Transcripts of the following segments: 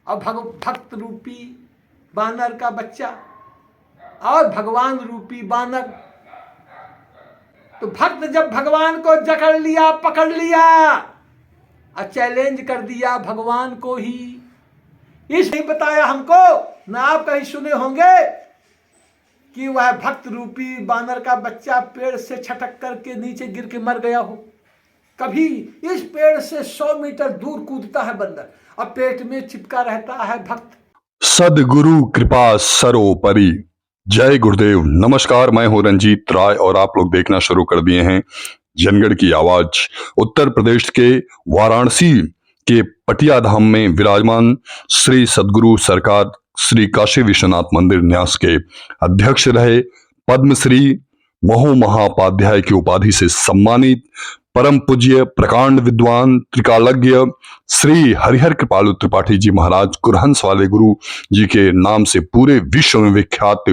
और भक्त रूपी बानर का बच्चा और भगवान रूपी बानर। तो भक्त जब भगवान को जकड़ लिया, पकड़ लिया और चैलेंज कर दिया भगवान को ही। इस नहीं बताया हमको, ना आप कहीं सुने होंगे कि वह भक्त रूपी बानर का बच्चा पेड़ से छटक करके नीचे गिर के मर गया हो। कभी इस पेड़ से 100 मीटर दूर कूदता है बंदर और पेट में चिपका रहता है भक्त। सदगुरु कृपा सरोपरि। जय गुरुदेव। नमस्कार, मैं हूं रंजीत राय और आप लोग देखना शुरू कर दिए हैं जनगढ़ की आवाज। उत्तर प्रदेश के वाराणसी के पटिया धाम में विराजमान श्री सदगुरु सरकार श्री काशी विश्वनाथ मंदिर न्यास के अध्यक्ष रहे पद्मश्री महो महापाध्याय की उपाधि से सम्मानित परम पूज्य प्रकांड विद्वान त्रिकालज्ञ श्री हरिहर कृपालु त्रिपाठी जी महाराज कुरहंस वाले गुरु जी के नाम से पूरे विश्व में विख्यात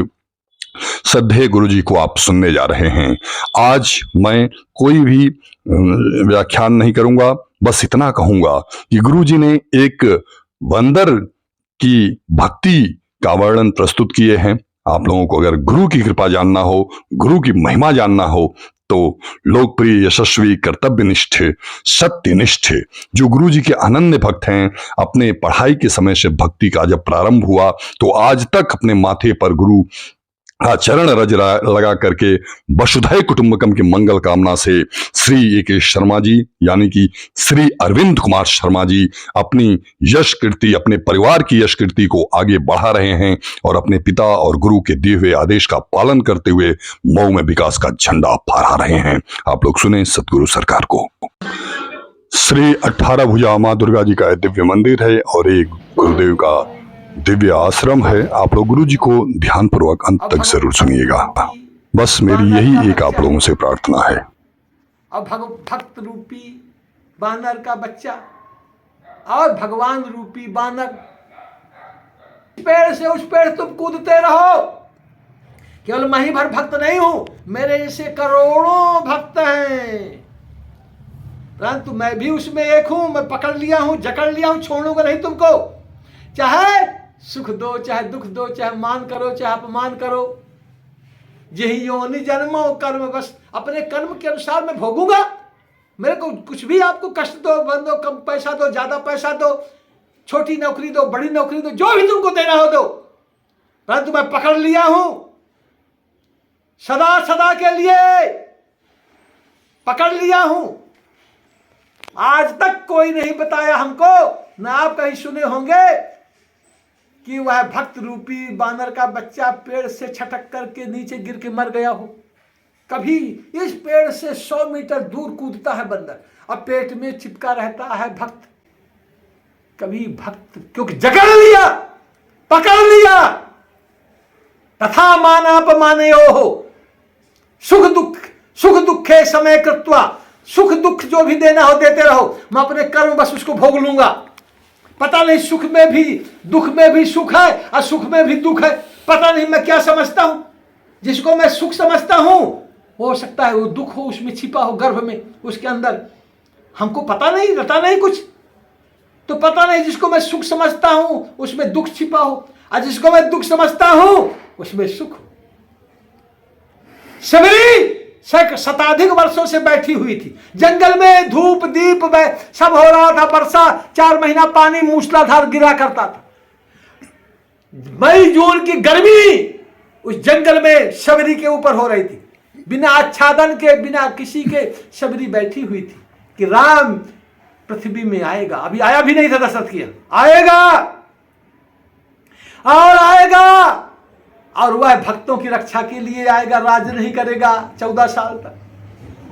श्रद्धेय गुरु जी को आप सुनने जा रहे हैं। आज मैं कोई भी व्याख्यान नहीं करूंगा, बस इतना कहूंगा कि गुरु जी ने एक बंदर की भक्ति का वर्णन प्रस्तुत किए हैं। आप लोगों को अगर गुरु की कृपा जानना हो, गुरु की महिमा जानना हो, तो लोकप्रिय, यशस्वी, कर्तव्यनिष्ठ, सत्यनिष्ठ जो गुरु जी के अनन्य भक्त हैं, अपने पढ़ाई के समय से भक्ति का जब प्रारंभ हुआ तो आज तक अपने माथे पर गुरु चरण रज लगा करके वसुधैव कुटुंबकम की मंगल कामना से श्री ए.के. शर्मा जी यानी कि श्री अरविंद कुमार शर्मा जी अपनी यश कीर्ति, अपने परिवार की यश कीर्ति को आगे बढ़ा रहे हैं और अपने पिता और गुरु के दिए हुए आदेश का पालन करते हुए मऊ में विकास का झंडा फहरा रहे हैं। आप लोग सुने सदगुरु सरकार को। श्री 18 भुजा माँ दुर्गा जी का दिव्य मंदिर है और एक गुरुदेव का दिव्य आश्रम है। आप लोग गुरु जी को ध्यान पूर्वक अंत तक जरूर सुनिएगा। बस मेरी यही एक आप लोगों से प्रार्थना है। और भक्त रूपी बानर का बच्चा और भगवान रूपी बानर। पेड़ से उस पेड़ तुम कूदते रहो। केवल मैं ही भर भक्त नहीं हूं, मेरे जैसे करोड़ों भक्त हैं, परंतु मैं भी उसमें एक हूं। मैं पकड़ लिया हूं, जकड़ लिया हूं, छोड़ूंगा नहीं तुमको। चाहे सुख दो, चाहे दुख दो, चाहे मान करो, चाहे अपमान करो, यही योनि जन्मो कर्म, बस अपने कर्म के अनुसार मैं भोगूंगा। मेरे को कुछ भी आपको कष्ट दो, बंद दो, कम पैसा दो, ज्यादा पैसा दो, छोटी नौकरी दो, बड़ी नौकरी दो, जो भी तुमको देना हो दो, परंतु मैं पकड़ लिया हूं सदा सदा के लिए, पकड़ लिया हूं। आज तक कोई नहीं बताया हमको, ना आप कहीं सुने होंगे कि वह भक्त रूपी बानर का बच्चा पेड़ से छटक करके नीचे गिर के मर गया हो। कभी इस पेड़ से 100 मीटर दूर कूदता है बंदर और पेट में चिपका रहता है भक्त। कभी भक्त क्योंकि जकड़ लिया, पकड़ लिया, तथा मानापमानयो हो, सुख दुखे समय कृत्वा, सुख दुख जो भी देना हो देते रहो, मैं अपने कर्म बस उसको भोग लूंगा। पता नहीं सुख में भी दुख में भी सुख है और सुख में भी दुख है। पता नहीं मैं क्या समझता हूं। जिसको मैं सुख समझता हूं हो सकता है वो दुख हो उसमें छिपा हो, गर्भ में, उसके अंदर। हमको पता नहीं, रटा नहीं कुछ, तो पता नहीं जिसको मैं सुख समझता हूं उसमें दुख छिपा हो और जिसको मैं दुख समझता हूं उसमें सुख हो। सबरी शताधिक वर्षों से बैठी हुई थी जंगल में, धूप दीप में सब हो रहा था, वर्षा 4 महीना पानी मूसलाधार गिरा करता था। मई जून की गर्मी उस जंगल में शबरी के ऊपर हो रही थी, बिना आच्छादन के, बिना किसी के शबरी बैठी हुई थी कि राम पृथ्वी में आएगा। अभी आया भी नहीं था दशरथ किया, आएगा और आएगा और वह भक्तों की रक्षा के लिए आएगा, राज नहीं करेगा 14 साल तक,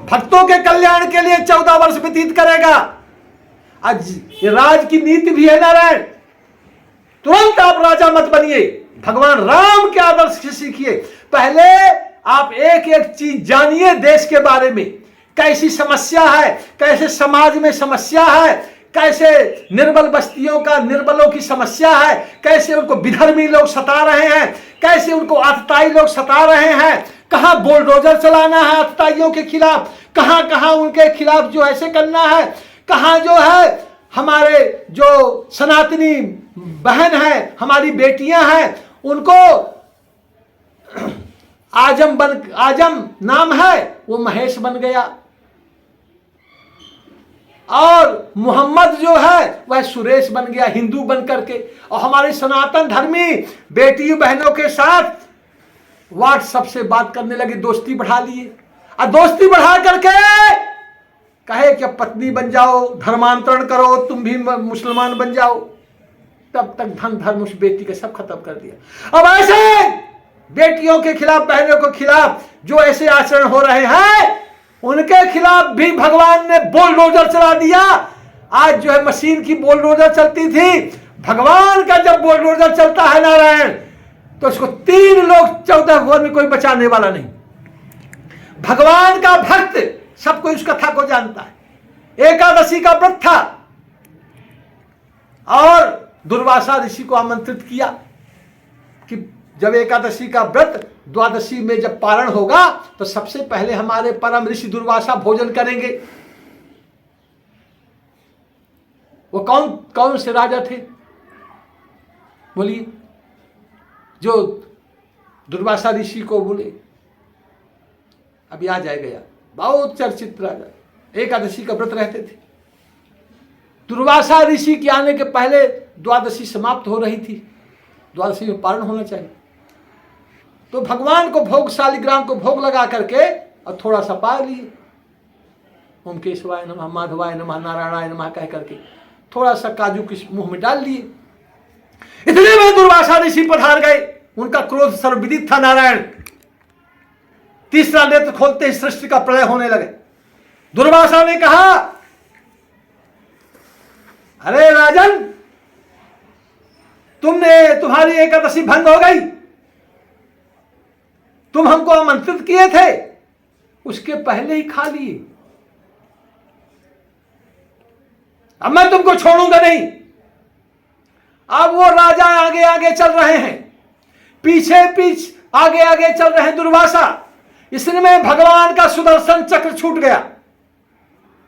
भक्तों के कल्याण के लिए 14 वर्ष व्यतीत करेगा। आज ये राज की नीति भी है नारायण, तुरंत आप राजा मत बनिए, भगवान राम के आदर्श से सीखिए। पहले आप एक एक चीज जानिए देश के बारे में, कैसी समस्या है, कैसे समाज में समस्या है, कैसे निर्बल बस्तियों का, निर्बलों की समस्या है, कैसे उनको विधर्मी लोग सता रहे हैं, कैसे उनको आतताई लोग सता रहे हैं, कहां बुलडोजर चलाना है आतताइयों के खिलाफ, कहां कहां उनके खिलाफ जो ऐसे करना है, कहां जो है हमारे जो सनातनी बहन है, हमारी बेटियां हैं, उनको आजम नाम है, वो महेश बन गया। और मोहम्मद जो है वह सुरेश बन गया, हिंदू बन करके। और हमारे सनातन धर्मी बेटी बहनों के साथ व्हाट्सएप से बात करने लगे, दोस्ती बढ़ा लिए। और दोस्ती बढ़ा करके कहे कि अब पत्नी बन जाओ, धर्मांतरण करो, तुम भी मुसलमान बन जाओ। तब तक धन धर्म उस बेटी के सब खत्म कर दिया। अब ऐसे बेटियों के खिलाफ, बहनों के खिलाफ जो ऐसे आचरण हो रहे हैं, उनके खिलाफ भी भगवान ने बुलडोजर चला दिया। आज जो है मशीन की बुलडोजर चलती थी, भगवान का जब बुलडोजर चलता है नारायण, तो उसको 3 लोग 14 भुवन में कोई बचाने वाला नहीं। भगवान का भक्त सब कोई उस कथा को जानता है। एकादशी का व्रत था और दुर्वासा ऋषि को आमंत्रित किया कि जब एकादशी का व्रत द्वादशी में जब पारण होगा तो सबसे पहले हमारे परम ऋषि दुर्वासा भोजन करेंगे। वो कौन कौन से राजा थे बोलिए, जो दुर्वासा ऋषि को बोले? अभी आ जाएगा यार, बहुत चर्चित राजा, एकादशी का व्रत रहते थे। दुर्वासा ऋषि के आने के पहले द्वादशी समाप्त हो रही थी, द्वादशी में पारण होना चाहिए। तो भगवान को भोग, शालिग्राम को भोग लगा करके और थोड़ा सा पा लिए, ओम केशवाय नमः, माधवाय नमः, नारायणाय नमः कह करके थोड़ा सा काजू के मुंह में डाल लिए। इतने में दुर्वासा ऋषि पधार गए। उनका क्रोध सर्वविदित था नारायण। तीसरा नेत्र खोलते ही सृष्टि का प्रलय होने लगे। दुर्वासा ने कहा, अरे राजन, तुम्हारी एकादशी भंग हो गई। तुम हमको आमंत्रित किए थे, उसके पहले ही खा लिए। अब मैं तुमको छोड़ूंगा नहीं। अब वो राजा आगे आगे चल रहे हैं, पीछे आगे आगे चल रहे हैं दुर्वासा। इसमें भगवान का सुदर्शन चक्र छूट गया।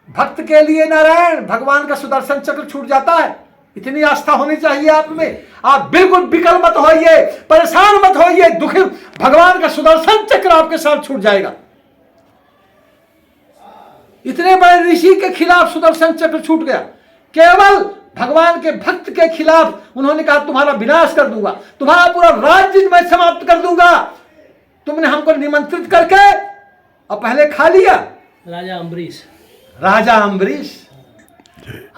भक्त के लिए नारायण भगवान का सुदर्शन चक्र छूट जाता है। इतनी आस्था होनी चाहिए आप में। आप बिल्कुल विकल मत होइए, परेशान मत होइए, दुखी। भगवान का सुदर्शन चक्र आपके साथ छूट जाएगा। इतने बड़े ऋषि के खिलाफ सुदर्शन चक्र छूट गया। केवल भगवान के भक्त के खिलाफ उन्होंने कहा, तुम्हारा विनाश कर दूंगा, तुम्हारा पूरा राज्य मैं समाप्त कर दूंगा। तुमने हमको निमंत्रित करके और पहले खा लिया। राजा अम्बरीश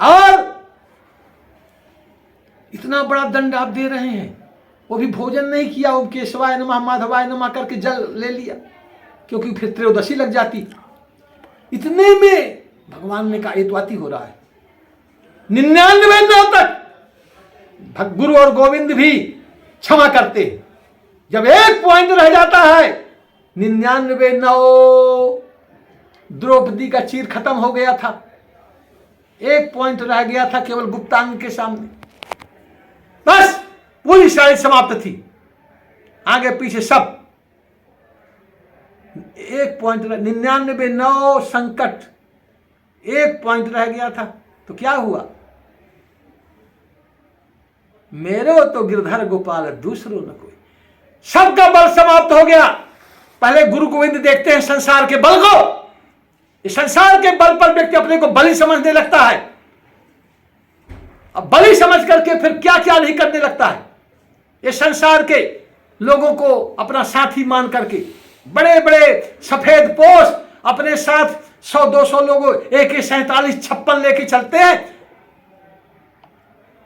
और इतना बड़ा दंड आप दे रहे हैं, वो भी भोजन नहीं किया, ओम केशवाय नमः, माधवाय नमः करके जल ले लिया, क्योंकि फिर त्रयोदशी लग जाती। इतने में भगवान ने कहा, ये तो अति हो रहा है। 99 नौ तक गुरु और गोविंद भी क्षमा करते हैं। जब एक पॉइंट रह जाता है, 99 9, द्रौपदी का चीर खत्म हो गया था, एक पॉइंट रह गया था केवल गुप्तांग के सामने, बस पूरी सारी समाप्त थी। आगे पीछे सब एक पॉइंट, 99 9 संकट, एक पॉइंट रह गया था। तो क्या हुआ? मेरो तो गिरधर गोपाल दूसरो न कोई। सबका बल समाप्त हो गया। पहले गुरु गोविंद देखते हैं संसार के बल को। इस संसार के बल पर व्यक्ति अपने को बलि समझने लगता है। अब बलि समझ करके फिर क्या क्या नहीं करने लगता है। इस संसार के लोगों को अपना साथी मान करके बड़े बड़े सफेद पोश अपने साथ 100-200 लोगों AK-47 56 लेके चलते हैं।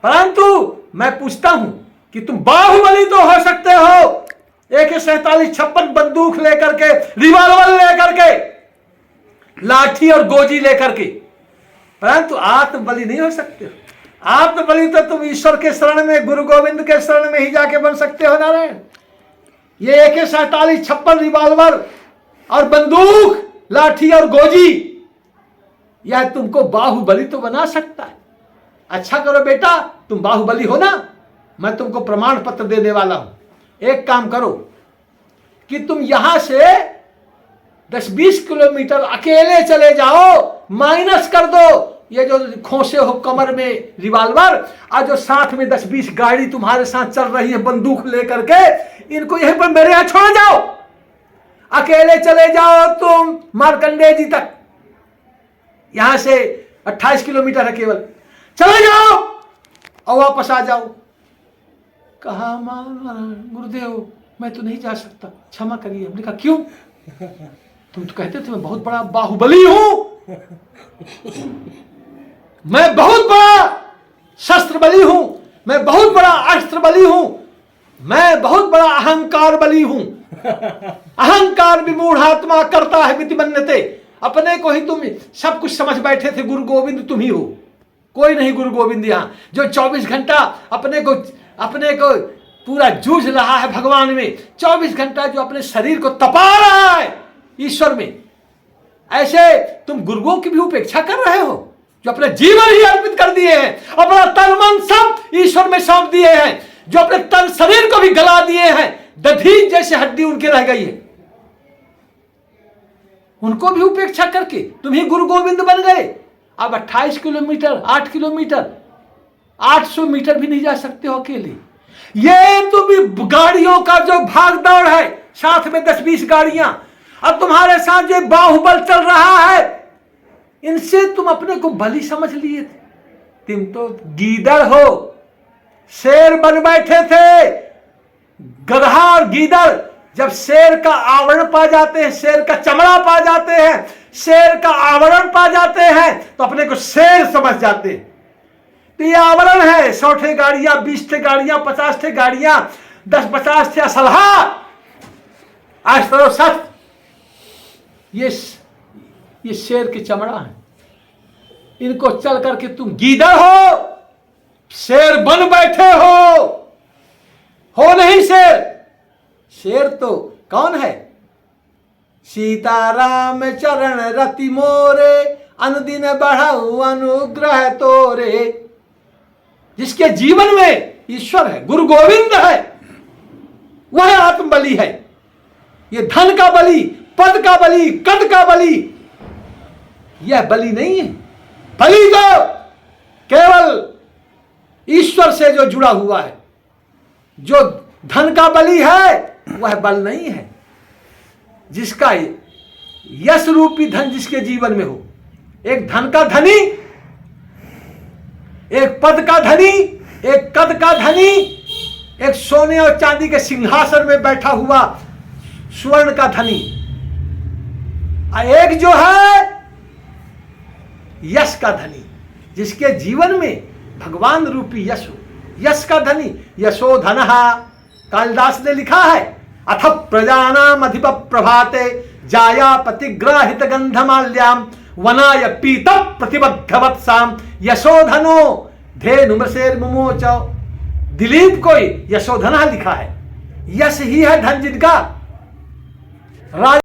परंतु मैं पूछता हूं कि तुम बाहुबली तो हो सकते हो, AK-47 56 बंदूक लेकर के, रिवॉल्वर लेकर के, लाठी और गोजी लेकर के, परंतु आत्मबली नहीं हो सकते। आत्मबली तो तुम ईश्वर के शरण में, गुरु गोविंद के शरण में ही जाके बन सकते हो नारायण। ये AK-47 56 रिवॉल्वर और बंदूक, लाठी और गोजी, यह तुमको बाहुबली तो बना सकता है। अच्छा करो बेटा, तुम बाहुबली हो ना, मैं तुमको प्रमाण पत्र देने वाला हूं। एक काम करो कि तुम यहां से 10-20 किलोमीटर अकेले चले जाओ, माइनस कर दो ये जो खोसे हो कमर में रिवाल्वर, और जो साथ में 10-20 गाड़ी तुम्हारे साथ चल रही है बंदूक लेकर के, इनको यहीं पर मेरे यहां छोड़ जाओ, अकेले चले जाओ तुम मार्कंडेय जी तक। यहां से 28 किलोमीटर है केवल, चले जाओ और वापस आ जाओ। कहा गुरुदेव मैं तो नहीं जा सकता, क्षमा करिए। हमने कहा क्यों? तुम तो कहते थे मैं बहुत बड़ा बाहुबली हूं, मैं बहुत बड़ा शस्त्र बली हूं, मैं बहुत बड़ा अस्त्र बली हूं, मैं बहुत बड़ा अहंकार बली हूं। अहंकार विमूढ़ात्मा करता है विधिमन्यते। अपने को ही तुम सब कुछ समझ बैठे थे, गुरु गोविंद तुम ही हो, कोई नहीं गुरु गोविंद यहां। जो 24 घंटा अपने को पूरा जूझ रहा है भगवान में, 24 घंटा जो अपने शरीर को तपा रहा है ईश्वर में, ऐसे तुम गुरुओं की भी उपेक्षा कर रहे हो जो अपने जीवन ही अर्पित कर दिए हैं, अपना तन मन सब ईश्वर में सौंप दिए हैं, जो अपने तन शरीर को भी गला दिए हैं, दधीच जैसे हड्डी उनके रह गई है, उनको भी उपेक्षा करके तुम ही गुरु गोविंद बन गए। अब 28 किलोमीटर 8 किलोमीटर 800 मीटर भी नहीं जा सकते हो अकेले। ये तो भी गाड़ियों का जो भाग दौड़ है, साथ में 10-20 गाड़ियां, अब तुम्हारे साथ जो बाहुबल चल रहा है, इनसे तुम अपने को बलि समझ लिए थे। तुम तो गीदड़ हो, शेर बन बैठे थे। गधा और गीदड़ जब शेर का आवरण पा जाते हैं, शेर का चमड़ा पा जाते हैं, शेर का आवरण पा जाते हैं, तो अपने को शेर समझ जाते हैं। तो ये आवरण है, 100 ठे गाड़ियां, 20 ठे गाड़ियां, 50 ठे गाड़ियां, 10-50 ठे असलहा, अस्त्र शस्त्र, ये शेर के चमड़ा है। इनको चल करके तुम गीदड़ हो, शेर बन बैठे हो नहीं शेर। शेर तो कौन है? सीताराम चरण रति मोरे, अनुदिन बढ़ाऊ अनुग्रह तोरे। जिसके जीवन में ईश्वर है, गुरु गोविंद है, वह आत्मबली है। ये धन का बलि, पद का बलि, कद का बलि, यह बलि नहीं है। बलि तो केवल ईश्वर से जो जुड़ा हुआ है। जो धन का बलि है वह बल नहीं है। जिसका यश रूपी धन जिसके जीवन में हो, एक धन का धनी, एक पद का धनी, एक कद का धनी, एक सोने और चांदी के सिंहासन में बैठा हुआ स्वर्ण का धनी, एक जो है यश का धनी, जिसके जीवन में भगवान रूपी यश हो। यश का धनी, यशो धनहा। कालिदास ने लिखा है, अथ प्रजानाम अधिप प्रभाते जाया प्रतिग्राहित गंधमाल्याम वनाय पीत प्रतिबद्धवत्साम यशोधनो धेनुमसेर मुमोच। दिलीप को यशोधना लिखा है। यश ही है धन जिनका।